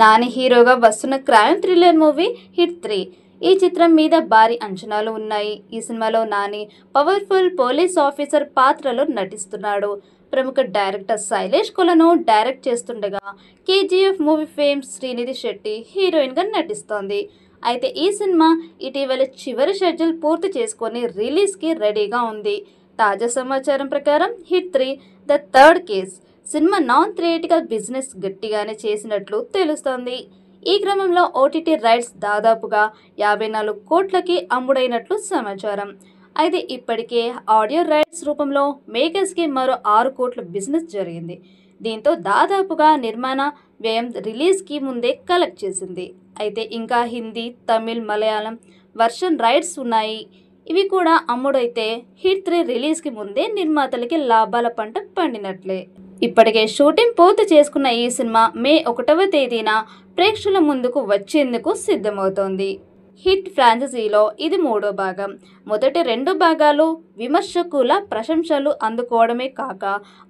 నాని హీరోగా వస్తున్న crime thriller movie hit 3. ఈ చిత్రం మీద భారీ అంచనాలు ఉన్నాయి. ఈ సినిమాలో నాని పవర్ఫుల్ పోలీస్ ఆఫీసర్ పాత్రలో నటిస్తున్నాడు. ప్రముఖ డైరెక్టర్ శైలేష్ కొలను డైరెక్ట్ చేస్తుండగా KGF movie fame Srinidhi Shetty హీరోయిన్గా నటిస్తోంది. అయితే ఈ సినిమా ఇటీవల చివరి షెడ్యూల్ పూర్తి చేసుకొని రిలీజ్కి రెడీగా ఉంది. తాజా సమాచారం ప్రకారం hit 3 the third case cinema non theatrical business గట్టిగానే చేసినట్లు తెలుస్తోంది. ఈ క్రమంలో ఓటీటీ రైట్స్ దాదాపుగా 54 కోట్లకి అమ్ముడైనట్లు సమాచారం. అయితే ఇప్పటికే ఆడియో రైట్స్ రూపంలో మేకర్స్కి మరో 6 కోట్ల బిజినెస్ జరిగింది. దీంతో దాదాపుగా నిర్మాణ వ్యయం రిలీజ్కి ముందే కలెక్ట్ చేసింది. అయితే ఇంకా హిందీ, తమిళ్, మలయాళం వర్షన్ రైట్స్ ఉన్నాయి. ఇవి కూడా అమ్ముడైతే హిట్ 3 రిలీజ్కి ముందే నిర్మాతలకి లాభాల పంట పండినట్లే. ఇప్పటికే షూటింగ్ పూర్తి చేసుకున్న ఈ సినిమా మే 1వ తేదీన ప్రేక్షకుల ముందుకు వచ్చేందుకు సిద్ధమవుతోంది. హిట్ ఫ్రాంచైజీలో ఇది 3వ భాగం. మొదటి 2 భాగాలు విమర్శకుల ప్రశంసలు అందుకోవడమే కాక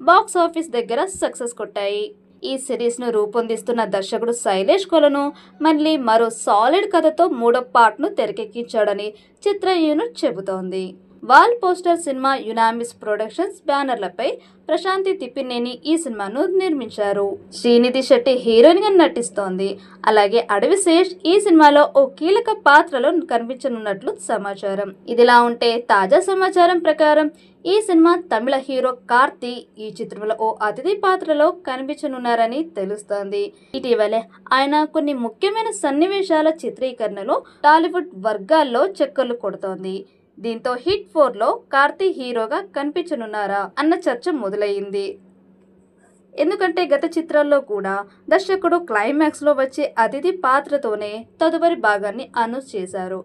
బాక్స్ ఆఫీస్ దగ్గర సక్సెస్ కొట్టాయి. ఈ సిరీస్ను రూపొందిస్తున్న దర్శకుడు శైలేష్ కొలను మళ్ళీ మరో సాలిడ్ కథతో 3వ పార్ట్ను తెరకెక్కించాడని చిత్ర యూనిట్ చెబుతోంది. Wall poster cinema unanimous productions బ్యానర్లపై ప్రశాంతి తిప్పినేని ఈ సినిమాను నిర్మించారు. శ్రీనిధి శెట్టి హీరోయిన్గా నటిస్తోంది. అలాగే అడవిశేష్ ఈ సినిమాలో ఓ కీలక పాత్రలో కనిపించనున్నట్లు సమాచారం. ఇదిలా ఉంటే తాజా సమాచారం ప్రకారం ఈ సినిమా తమిళ హీరో కార్తీ ఈ చిత్రంలో ఓ అతిథి పాత్రలో కనిపించనున్నారని తెలుస్తోంది. ఇటీవలే ఆయన కొన్ని ముఖ్యమైన సన్నివేశాల చిత్రీకరణలో టాలీవుడ్ వర్గాల్లో చక్కర్లు కొడుతోంది. దీంతో హిట్ 4లో కార్తీ హీరోగా కనిపించనున్నారా అన్న చర్చ మొదలయ్యింది. ఎందుకంటే గత చిత్రాల్లో కూడా దర్శకుడు క్లైమాక్స్లో వచ్చే అతిథి పాత్రతోనే తదుపరి భాగాన్ని అనౌన్స్ చేశారు.